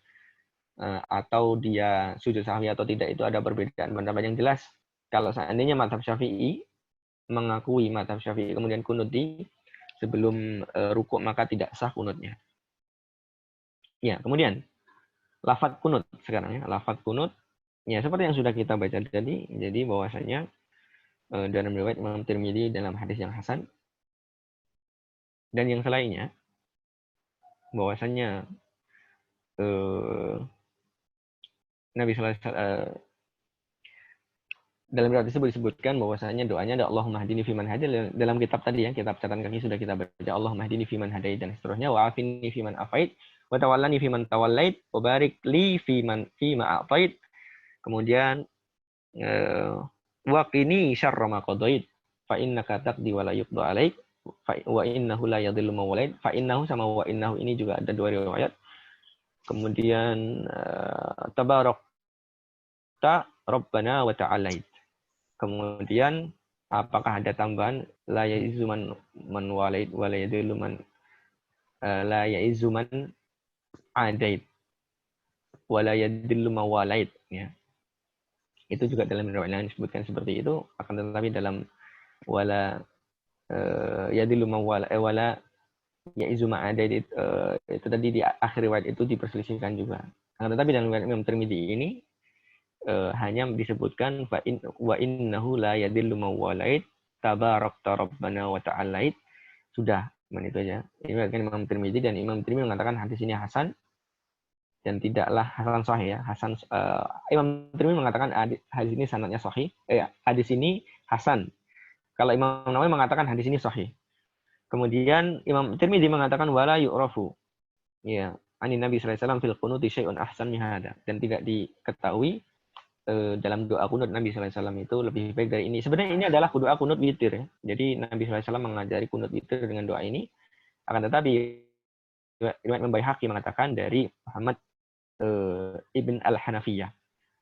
atau dia sujud sahwi atau tidak, itu ada perbedaan pendapat. Yang jelas, kalau seandainya mazhab Syafi'i mengakui mazhab Syafi'i kemudian kunut di sebelum rukuk, maka tidak sah kunutnya. Ya, kemudian lafadz kunut sekarang ya, lafadz kunut ya seperti yang sudah kita baca tadi. Jadi bahwasanya dalam riwayat Imam Tirmidzi dalam hadis yang hasan dan yang selainnya, bahwasanya Nabi sallallahu alaihi wasallam dalam riwayat tersebut disebutkan bahwasanya doanya ada Allahumma hdini fiman hadait. Dalam kitab tadi ya, kitab catatan kaki sudah kita baca, Allahumma hdini fiman hadait dan seterusnya, wa afini fiman afait, wa tawallani fiman tawallait, wa barik li fima a'tait. Kemudian wa qini syarra ma qadait, fa innaka taqdi wa la yuqda alaik, wa innahu la yadhillu man walait. Fa innahu sama wa innahu ini juga ada dua riwayat. Kemudian tabarakta rabbana wa ta'alait. Kemudian apakah ada tambahan la yaizu man walait wa la yadhillu man la yaizu man adait wa la yadhillu man walait ya. Itu juga dalam riwayat lain disebutkan seperti itu, akan tetapi dalam wala yadhillu man wala yaizu man adait itu tadi di akhir riwayat itu diperselisihkan juga. Akan tetapi dalam riwayat Imam Tirmidzi ini hanya disebutkan wa innahu la yadillu man walait tabarakta rabbana wa ta'alait. Sudah, itu aja. Ini kan Imam Tirmidzi, dan Imam Tirmidzi mengatakan hadis ini hasan dan tidaklah hasan sahih ya. Imam Tirmidzi mengatakan hadis ini sanadnya sahih. Hadis ini hasan. Kalau Imam Nawawi mengatakan hadis ini sahih. Kemudian Imam Tirmidzi mengatakan wala yu'rafu. Ya, ani Nabi sallallahu alaihi wasallam fil qunuti syai'un ahsan min hada, dan tidak diketahui dalam doa kunut Nabi sallallahu alaihi wasallam itu lebih baik dari ini. Sebenarnya ini adalah doa kunut witir ya. Jadi Nabi sallallahu alaihi wasallam mengajari kunut witir dengan doa ini. Akan tetapi riwayat Imam Baihaqi mengatakan dari Muhammad ibn al-Hanafiyah.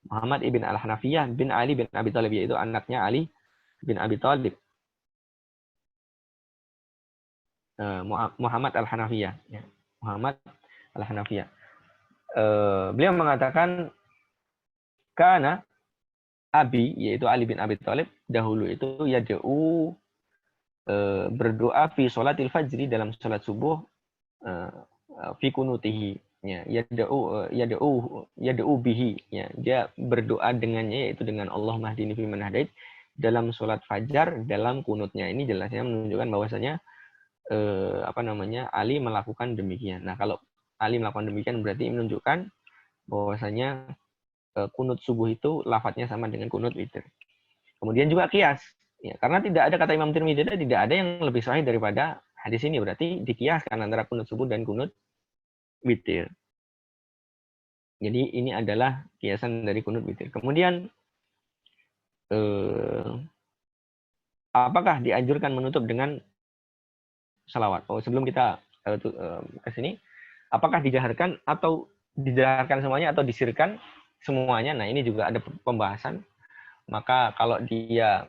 Muhammad ibn al-Hanafiyah bin Ali bin Abi Thalib, yaitu anaknya Ali bin Abi Thalib. Muhammad al-Hanafiyah. Ya. Muhammad al-Hanafiyah. Beliau mengatakan karena Abi, yaitu Ali bin Abi Thalib, dahulu itu yad'u berdoa fi sholatil fajri, dalam sholat subuh, fi kunutihi, ya, yad'u bihi, ya, dia berdoa dengannya, yaitu dengan Allah mahdini fi man hadait, dalam sholat fajar, dalam kunutnya. Ini jelasnya menunjukkan bahwasanya Ali melakukan demikian. Nah, kalau Ali melakukan demikian berarti menunjukkan bahwasanya kunut subuh itu lafadznya sama dengan kunut witir. Kemudian juga kias, ya, karena tidak ada, kata Imam Tirmidzi, tidak ada yang lebih sahih daripada hadis ini, berarti dikiaskan antara kunut subuh dan kunut witir. Jadi ini adalah kiasan dari kunut witir. Kemudian apakah dianjurkan menutup dengan salawat? Oh, sebelum kita ke sini, apakah dijaharkan atau dijaharkan semuanya atau disirkan semuanya? Nah, ini juga ada pembahasan. Maka kalau dia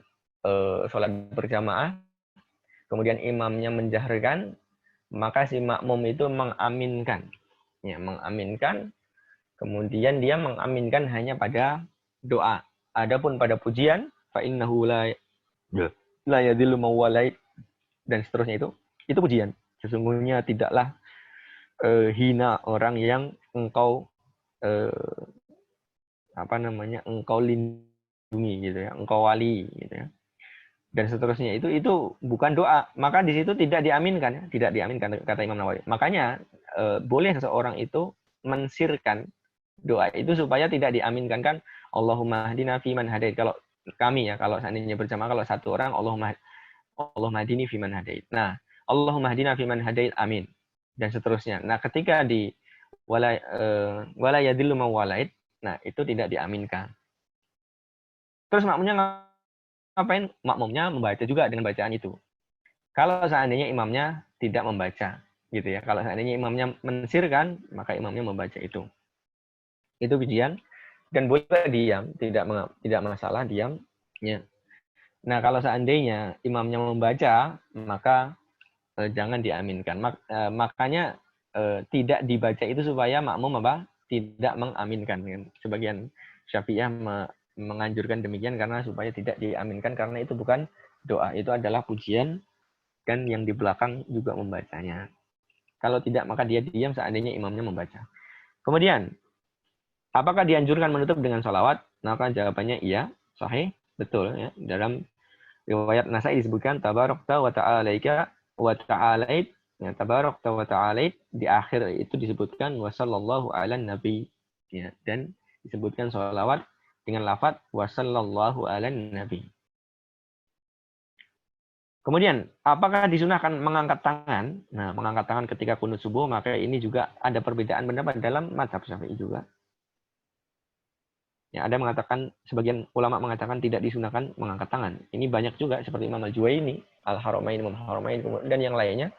sholat berjamaah, kemudian imamnya menjaharkan, maka si makmum itu mengaminkan. Ya, mengaminkan, kemudian dia mengaminkan hanya pada doa. Adapun pada pujian, fa innahu la yadhillu mawalait, dan seterusnya itu pujian. Sesungguhnya tidaklah hina orang yang engkau engkau lindungi gitu ya, engkau wali gitu ya, dan seterusnya. Itu bukan doa, maka di situ tidak diaminkan ya, tidak diaminkan, kata Imam Nawawi. Makanya boleh seseorang itu mensirkan doa itu supaya tidak diaminkan, kan Allahumma hdina fiman hadait. Kalau kami ya, kalau seandainya berjamaah, kalau satu orang Allahumma hdini fiman hadait. Nah, Allahumma hdina fiman hadait, amin, dan seterusnya. Nah, ketika di wala yadillu mawalait, nah itu tidak diaminkan. Terus makmumnya ngapain? Makmumnya membaca juga dengan bacaan itu. Kalau seandainya imamnya tidak membaca, gitu ya. Kalau seandainya imamnya mensirkan, maka imamnya membaca itu. Itu pujian, dan boleh diam, tidak masalah diamnya. Nah, kalau seandainya imamnya membaca, maka jangan diaminkan. Makanya tidak dibaca itu supaya makmum tidak mengaminkan. Sebagian Syafi'iyah menganjurkan demikian karena supaya tidak diaminkan, karena itu bukan doa, itu adalah pujian, dan yang di belakang juga membacanya. Kalau tidak, maka dia diam seandainya imamnya membaca. Kemudian, apakah dianjurkan menutup dengan sholawat? Maka jawabannya iya, sahih, betul ya. Dalam riwayat Nasai disebutkan tabarakta wa ta'alaika wa ta'alait. Ya, tabarakta wa ta'alait, di akhir itu disebutkan wa sallallahu ala nabi, ya, dan disebutkan sholawat dengan lafaz wa sallallahu ala nabi. Kemudian, apakah disunahkan mengangkat tangan? Nah, mengangkat tangan ketika kunut subuh, maka ini juga ada perbedaan pendapat dalam mazhab Syafi'i juga. Ya, ada mengatakan, sebagian ulama mengatakan tidak disunahkan mengangkat tangan. Ini banyak juga, seperti Imam Al-Juwaini, Al-Haramain, Imam Haramain, dan yang lainnya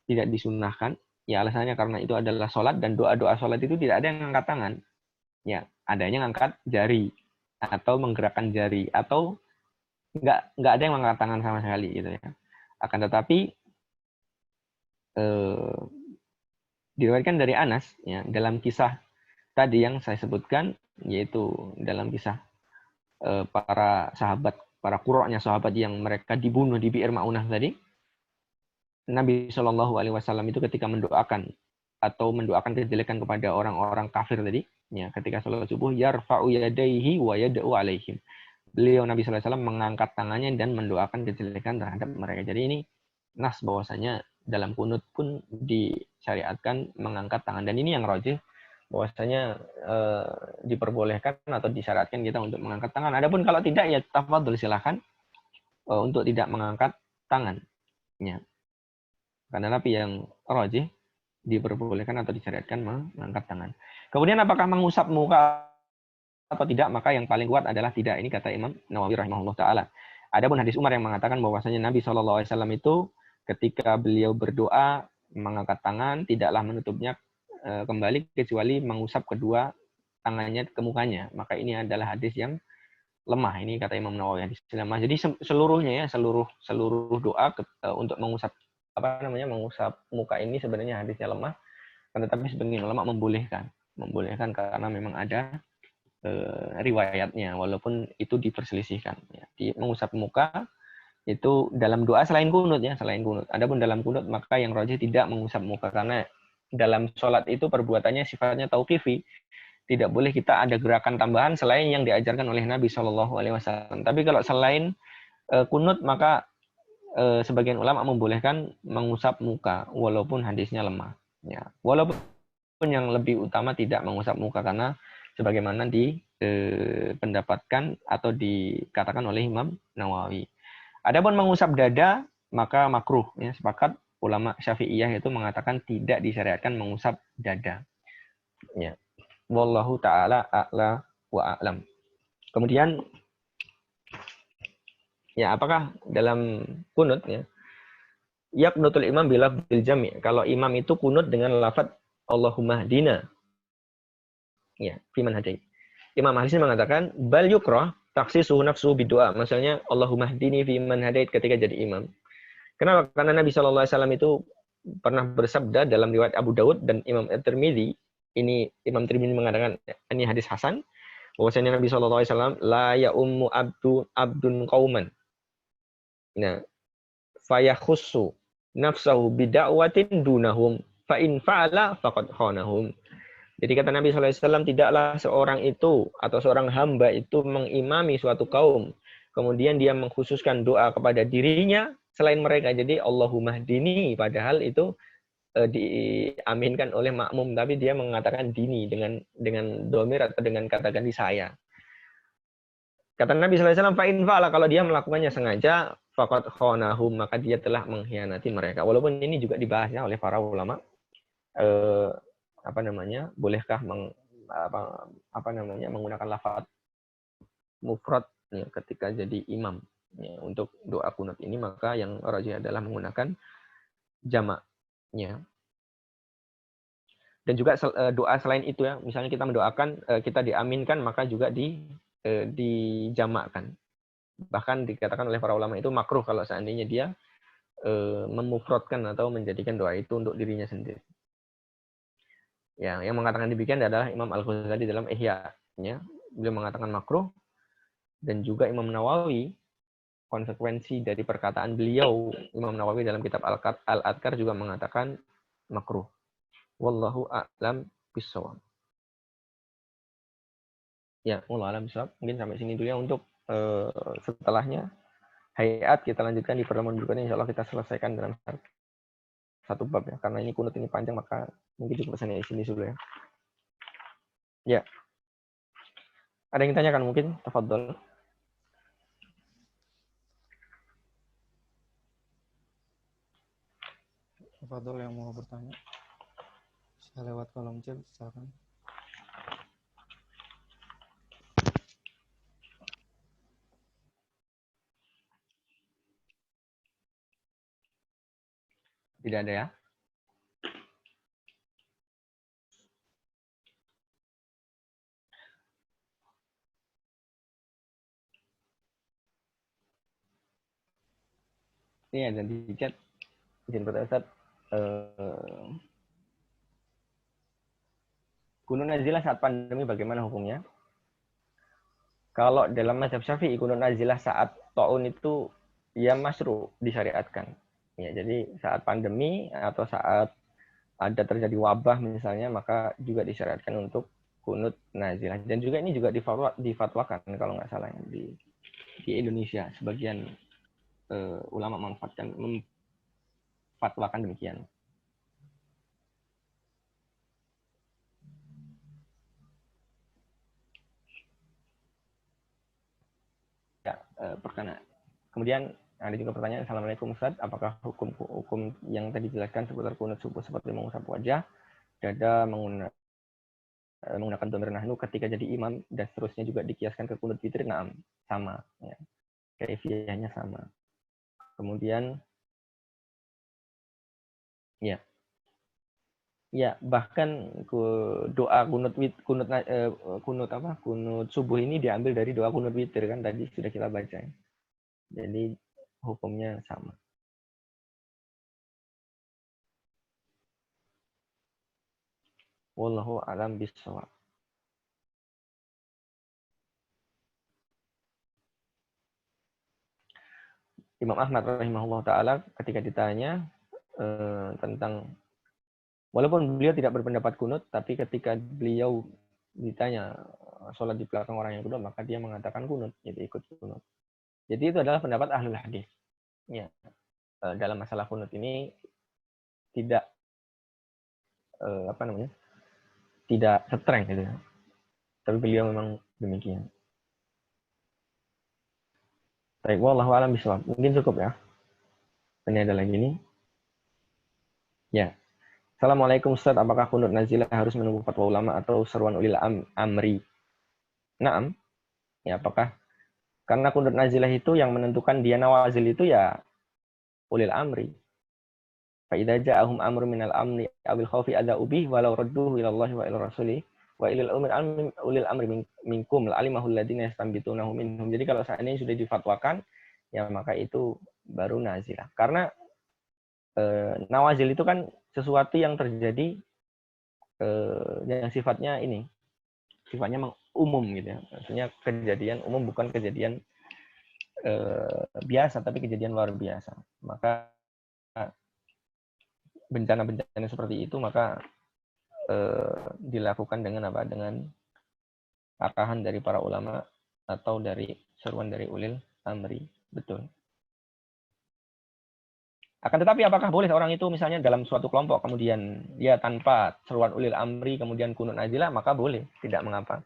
tidak disunahkan. Ya, alasannya karena itu adalah sholat, dan doa-doa sholat itu tidak ada yang mengangkat tangan. Ya, adanya mengangkat jari atau menggerakkan jari, atau nggak ada yang mengangkat tangan sama sekali gitu ya. Akan tetapi diriwayatkan dari Anas, ya, dalam kisah tadi yang saya sebutkan, yaitu dalam kisah para sahabat, para qurra'nya sahabat yang mereka dibunuh di Bi'r Ma'unah tadi, Nabi Shallallahu Alaihi Wasallam itu ketika mendoakan atau mendoakan kejelekan kepada orang-orang kafir tadi, ya, ketika sholat subuh, yarfa'u yadaihi wa yad'u alaihim. Beliau Nabi Sallallahu Alaihi Wasallam mengangkat tangannya dan mendoakan kejelekan terhadap mereka. Jadi ini nas bahwasanya dalam kunut pun disyariatkan mengangkat tangan, dan ini yang rajih bahwasanya diperbolehkan atau disyaratkan kita untuk mengangkat tangan. Adapun kalau tidak, ya tafadhol, silakan untuk tidak mengangkat tangan. Ya. Karena Nabi yang rajih diperbolehkan atau disyariatkan mengangkat tangan. Kemudian apakah mengusap muka atau tidak? Maka yang paling kuat adalah tidak. Ini kata Imam Nawawi rahimahullah taala. Adapun hadis Umar yang mengatakan bahwasanya Nabi Shallallahu alaihi wasallam itu ketika beliau berdoa mengangkat tangan tidaklah menutupnya kembali kecuali mengusap kedua tangannya ke mukanya. Maka ini adalah hadis yang lemah. Ini kata Imam Nawawi hadis lemah. Jadi seluruhnya ya seluruh doa untuk mengusap mengusap muka ini sebenarnya hadisnya lemah. Tetapi sebagian ulama membolehkan karena memang ada riwayatnya walaupun itu diperselisihkan. Ya. Di mengusap muka itu dalam doa selain kunut ya, selain kunut. Adapun dalam kunut maka yang rajih tidak mengusap muka karena dalam sholat itu perbuatannya sifatnya tauqifi. Tidak boleh kita ada gerakan tambahan selain yang diajarkan oleh Nabi Shallallahu alaihi wasallam. Tapi kalau selain kunut maka sebagian ulama membolehkan mengusap muka walaupun hadisnya lemah. Ya, walaupun yang lebih utama tidak mengusap muka karena sebagaimana dipendapatkan atau dikatakan oleh Imam Nawawi. Adapun mengusap dada maka makruh. Ya, sepakat ulama Syafi'iyah itu mengatakan tidak disyariatkan mengusap dada. Ya. Wallahu taala a'la wa a'lam. Kemudian ya apakah dalam kunut ya yaqnutul imam bila bil jami'. Kalau imam itu kunut dengan lafaz Allahumma hdina. Ya, fiman hadai. Imam Ahli mengatakan bal yukrah taksisuhu nafsu bidoa. Maksudnya Allahumma hdini fiman hadait ketika jadi imam. Kenapa? Karena Nabi Shallallahu alaihi wasallam itu pernah bersabda dalam riwayat Abu Daud dan Imam At-Tirmidzi. Ini Imam Tirmidzi mengatakan ini hadis hasan. Bahwasanya Nabi Shallallahu alaihi wasallam la ya ummu abdun qauman. Nah, fayakhussu nafsahu bida'watin dunahum fa in fa'ala faqad khanahum. Jadi kata Nabi sallallahu alaihi wasallam tidaklah seorang itu atau seorang hamba itu mengimami suatu kaum kemudian dia mengkhususkan doa kepada dirinya selain mereka. Jadi Allahumma hdini padahal itu diaminkan oleh makmum tapi dia mengatakan dini dengan domir atau dengan kata ganti saya. Kata Nabi sallallahu alaihi wasallam fa in fa'ala kalau dia melakukannya sengaja faqad khanahum maka dia telah mengkhianati mereka. Walaupun ini juga dibahasnya oleh para ulama bolehkah menggunakan lafaz mufrad ya, ketika jadi imam ya, untuk doa kunut ini maka yang rajih adalah menggunakan jamaknya. Dan juga doa selain itu ya, misalnya kita mendoakan kita diaminkan maka juga dijamakkan. Bahkan dikatakan oleh para ulama itu makruh kalau seandainya dia memufradkan atau menjadikan doa itu untuk dirinya sendiri. Ya, yang mengatakan demikian adalah Imam Al-Ghazali dalam Ihya. Ya. Beliau mengatakan makruh dan juga Imam Nawawi konsekuensi dari perkataan beliau Imam Nawawi dalam kitab Al-Adkar juga mengatakan makruh. Wallahu a'lam bishawab. Ya, wallahu a'lam bishawab. Mungkin sampai sini dulu ya untuk setelahnya hayat kita lanjutkan di pertemuan berikutnya. Insyaallah kita selesaikan dalam satu bab ya. Karena ini kunut ini panjang maka mungkin cukup sampai di sini dulu ya. Ya. Ada yang ditanyakan mungkin? Tafadhol. Tafadhol yang mau bertanya. Bisa lewat kolom chat, silakan. Tidak ada ya? Ini ada di chat. Izin bertanya Ustaz. Kunut nazilah saat pandemi bagaimana hukumnya? Kalau dalam mazhab Syafi'i kunut nazilah saat taun itu ya masyru' disyariatkan. Ya, jadi saat pandemi atau saat ada terjadi wabah misalnya maka juga disyariatkan untuk kunut nazilah. Dan juga ini juga difatwakan kalau nggak salah di Indonesia sebagian ulama memfatwakan demikian. Ya, perkara. Kemudian Ada juga pertanyaan, Assalamualaikum Ustaz, apakah hukum yang tadi dijelaskan seputar kunut subuh seperti mengusap wajah, dada, menggunakan dhamir nahnu ketika jadi imam, dan seterusnya juga dikiaskan ke kunut witir? Naam, sama. Ya. Kaifiyahnya sama. Kemudian, ya, bahkan doa kunut subuh ini diambil dari doa kunut witir kan tadi sudah kita baca. Jadi hukumnya sama. Wallahu a'lam bishawab. Imam Ahmad rahimahullah taala ketika ditanya tentang, walaupun beliau tidak berpendapat kunut, tapi ketika beliau ditanya sholat di belakang orang yang kunut, maka dia mengatakan kunut, jadi ikut kunut. Jadi itu adalah pendapat ahlul hadis. Ya, dalam masalah kunut ini tidak tidak streng gitu. Tapi beliau memang demikian. Baik, wallahu a'lam bishawab. Mungkin cukup ya. Ini ada lagi nih. Ya. Assalamualaikum Ustaz, apakah kunut nazilah harus menunggu fatwa ulama atau seruan ulil amri? Naam. Ya, apakah karena kunut nazilah itu yang menentukan dia nawazil itu ya ulil amri. Fa idza ja'ahum amrun minal amni awil khaufi ada'u bih walau radduhu ila Allah wa ila rasulih wa ilal ulil amri minkum la'alimahu alladziina yastanbitunahu minhum. Jadi kalau seandainya sudah difatwakan, ya maka itu baru nazilah. Karena nawazil itu kan sesuatu yang terjadi yang sifatnya umum gitu ya. Maksudnya kejadian umum, bukan kejadian biasa, tapi kejadian luar biasa. Maka bencana-bencana seperti itu maka dilakukan dengan apa? Dengan arahan dari para ulama atau dari seruan dari ulil amri. Betul. Akan tetapi apakah boleh orang itu misalnya dalam suatu kelompok kemudian dia tanpa seruan ulil amri kemudian kunut nazilah, maka boleh, tidak mengapa.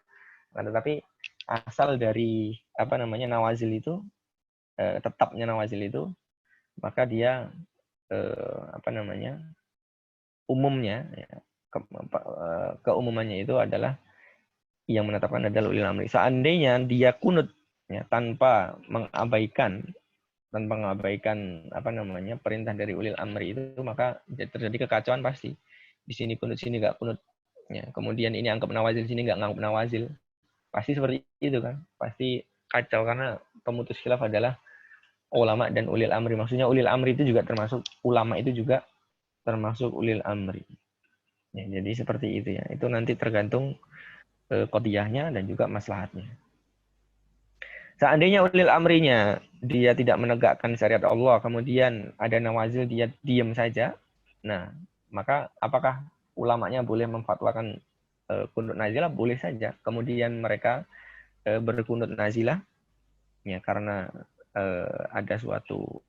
Akan tetapi asal dari nawazil itu, tetapnya nawazil itu, maka dia umumnya ya, keumumannya itu adalah yang menetapkan adalah ulil amri. Seandainya dia kunut ya, tanpa mengabaikan perintah dari ulil amri itu, maka terjadi kekacauan pasti. Di sini kunut, sini nggak kunut. Ya, kemudian ini anggap nawazil, sini nggak anggap nawazil. Pasti seperti itu kan. Pasti kacau karena pemutus khilaf adalah ulama dan ulil amri. Maksudnya ulil amri itu juga termasuk, ulama itu juga termasuk ulil amri. Ya, jadi seperti itu ya. Itu nanti tergantung qadiyahnya dan juga maslahatnya. Seandainya ulil amrinya dia tidak menegakkan syariat Allah, kemudian ada nawazil dia diam saja, nah maka apakah ulamanya boleh memfatwakan kunut nazilah? Boleh saja. Kemudian mereka berkunut nazilah ya karena ada suatu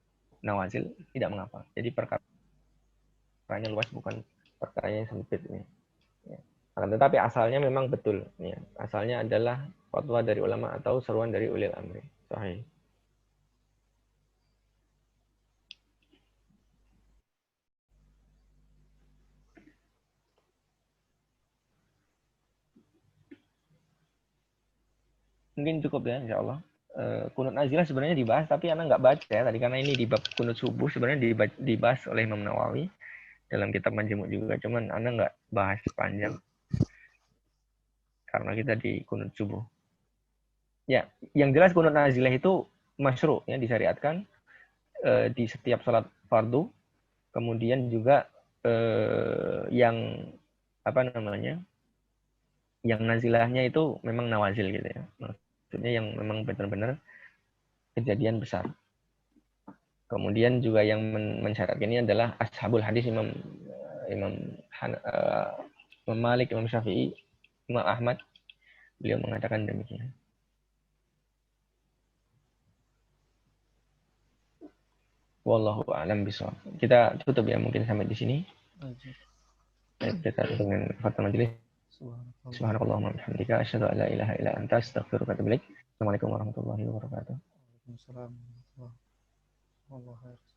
nawazil, tidak mengapa. Jadi perkaranya luas, bukan perkara yang sempit ini. Ya. Tetapi asalnya memang betul. Ya. Asalnya adalah fatwa dari ulama atau seruan dari ulil amri. Sahih. Mungkin cukup ya, insya Allah. Kunut nazilah sebenarnya dibahas, tapi anak nggak baca ya tadi karena ini di bab kunut subuh sebenarnya dibahas oleh Imam Nawawi dalam kitab Majmu' juga, cuman anak nggak bahas panjang karena kita di kunut subuh. Ya, yang jelas kunut nazilah itu masyru' ya, disyariatkan di setiap salat fardu. Kemudian juga yang yang nazilahnya itu memang nawazil gitu ya. Maksudnya yang memang benar-benar kejadian besar. Kemudian juga yang mensyaratkan ini adalah ashabul hadis, Imam Malik, Imam Syafi'i, Imam Ahmad. Beliau mengatakan demikian. Wallahu a'lam bishawab. Kita tutup ya mungkin sampai di sini. Kita tutup dengan khatam majelis. Subhanakallahumma wa bihamdika asyhadu an la ilaha illa anta astaghfiruka wa atubu ilaik. Assalamualaikum warahmatullahi wabarakatuh. Waalaikumsalam. Allah khair.